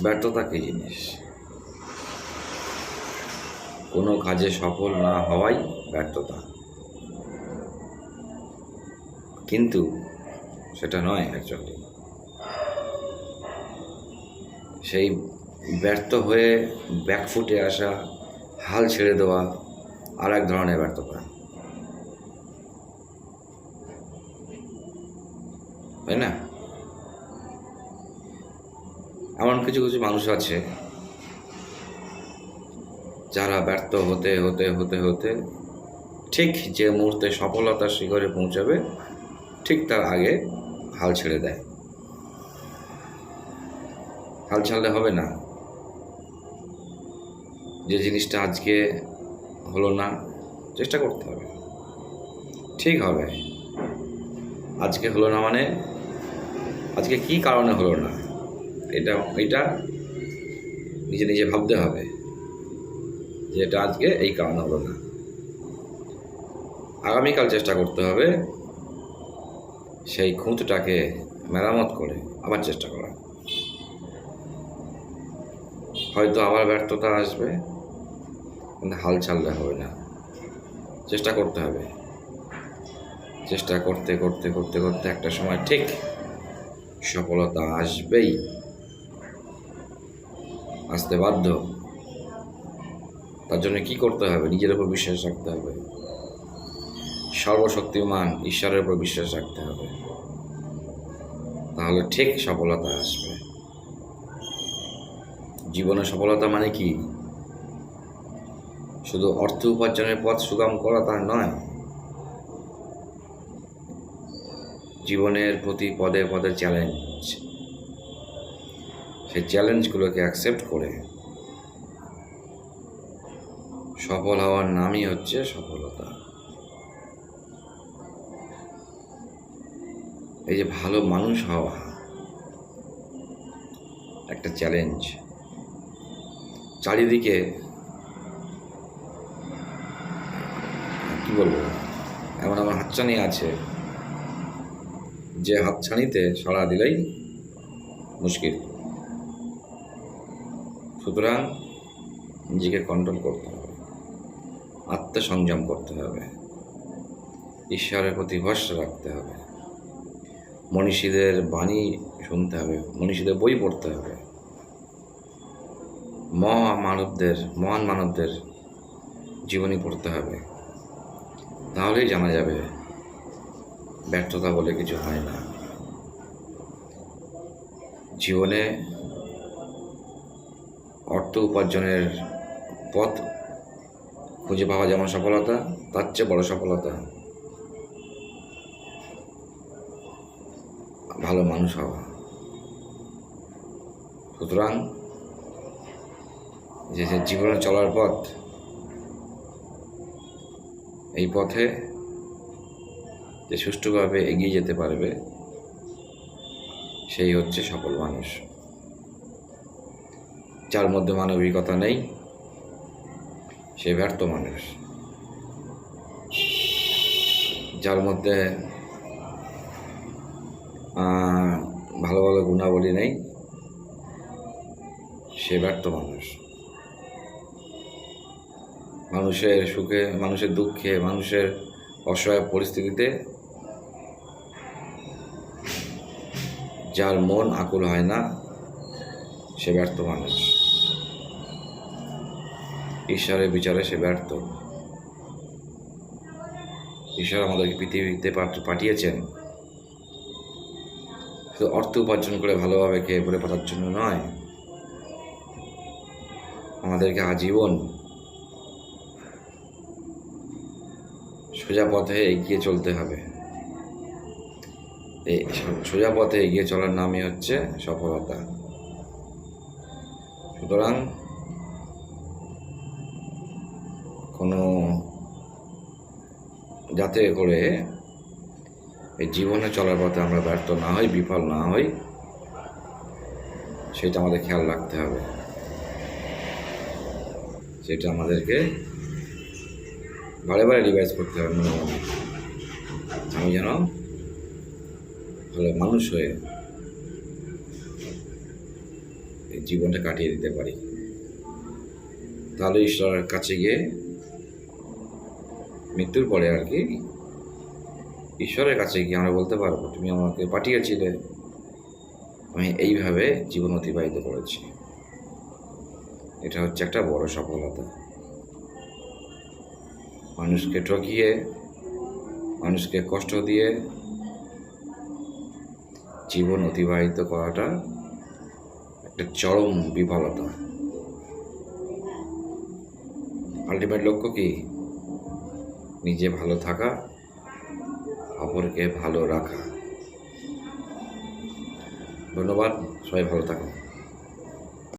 ব্যর্থতা কী জিনিস? কোনো কাজে সফল না হওয়াই ব্যর্থতা, কিন্তু সেটা নয় অ্যাকচুয়ালি। সেই ব্যর্থ হয়ে ব্যাকফুটে আসা, হাল ছেড়ে দেওয়া আর এক ধরনের ব্যর্থতা, তাই না? এমন কিছু কিছু মানুষ আছে যারা ব্যর্থ হতে হতে হতে হতে ঠিক যে মুহূর্তে সফলতার শিখরে পৌঁছাবে ঠিক তার আগে হাল ছেড়ে দেয়। হাল ছাড়লে হবে না। যে জিনিসটা আজকে হলো না, চেষ্টা করতে হবে, ঠিক হবে। আজকে হলো না মানে আজকে কী কারণে হলো না, এটা নিজে নিজে ভাবতে হবে যে এটা আজকে এই কারণে হলো না। আগামীকাল চেষ্টা করতে হবে সেই খুঁতটাকে মেরামত করে আবার চেষ্টা করা। হয়তো আবার ব্যর্থতা আসবে, কিন্তু হাল ছাড়লে হবে না, চেষ্টা করতে হবে। চেষ্টা করতে করতে করতে করতে একটা সময় ঠিক সফলতা আসবেই, আসতে বাধ্য। তার জন্য কী করতে হবে? নিজের উপর বিশ্বাস রাখতে হবে, সর্বশক্তিমান ঈশ্বরের উপর বিশ্বাস রাখতে হবে, তাহলে ঠিক সফলতা আসবে। জীবনে সফলতা মানে কি? শুধু অর্থ উপার্জনের পথ সুগম করা তা নয়। জীবনের প্রতি পদে পদে চ্যালেঞ্জ, সেই চ্যালেঞ্জগুলোকে অ্যাকসেপ্ট করে সফল হওয়ার নামই হচ্ছে সফলতা। এই যে ভালো মানুষ হওয়া একটা চ্যালেঞ্জ। চারিদিকে কি বলবো, এমন আমার হাতছানি আছে যে হাতছানিতে সাড়া দিলেই মুশকিল। সুতরাং নিজেকে কন্ট্রোল করতে হবে, আত্মসংযম করতে হবে, ঈশ্বরের প্রতি ভরসা রাখতে হবে, মনীষীদের বাণী শুনতে হবে, মনীষীদের বই পড়তে হবে, মহান মানবদের জীবনী পড়তে হবে। তাহলেই জানা যাবে ব্যর্থতা বলে কিছু হয় না। জীবনে অর্থ উপার্জনের পথ খুঁজে পাওয়া যেমন সফলতা, তার চেয়ে বড় সফলতা ভালো মানুষ হওয়া। সুতরাং যে জীবনে চলার পথ, এই পথে যে সুষ্ঠুভাবে এগিয়ে যেতে পারবে সেই হচ্ছে সফল মানুষ। যার মধ্যে মানবিকতা নেই সে ব্যর্থ মানুষ। যার মধ্যে ভালো ভালো গুণাবলী নেই সে ব্যর্থ মানুষ। মানুষের সুখে, মানুষের দুঃখে, মানুষের অসহায় পরিস্থিতিতে যার মন আকুল হয় না সে ব্যর্থ মানুষ। ঈশ্বরের বিচারে সে ব্যর্থ। ঈশ্বর আমাদেরকে পৃথিবীতে পাঠিয়েছেন শুধু অর্থ উপার্জন করে ভালোভাবে খেয়ে পরে পাঠার জন্য নয়, আমাদেরকে আজীবন সোজা পথে এগিয়ে চলতে হবে। এই সোজা পথে এগিয়ে চলার নামই হচ্ছে সফলতা। সুতরাং কোনো যাতে করে এই জীবনে চলার পথে আমরা ব্যর্থ না হই, বিফল না হই, সেটা আমাদের খেয়াল রাখতে হবে। সেটা আমাদেরকে বারে বারে রিভাইজ করতে হবে মনে মনে। আমি যেন ভালো মানুষ হয়ে জীবনটা কাটিয়ে দিতে পারি, তাহলে ঈশ্বরের কাছে গিয়ে মৃত্যুর পরে আর কি ঈশ্বরের কাছে গিয়ে আমরা বলতে পারবো, তুমি আমাকে পাঠিয়েছিলে, আমি এইভাবে জীবন অতিবাহিত করেছি। এটা হচ্ছে একটা বড় সফলতা। মানুষকে ঠকিয়ে, মানুষকে কষ্ট দিয়ে জীবন অতিবাহিত করাটা একটা চরম বিফলতা। আলটিমেট লক্ষ্য কি? নিজে ভালো থাকা, অপরকে ভালো রাখা। ধন্যবাদ, সবাই ভালো থাকুন।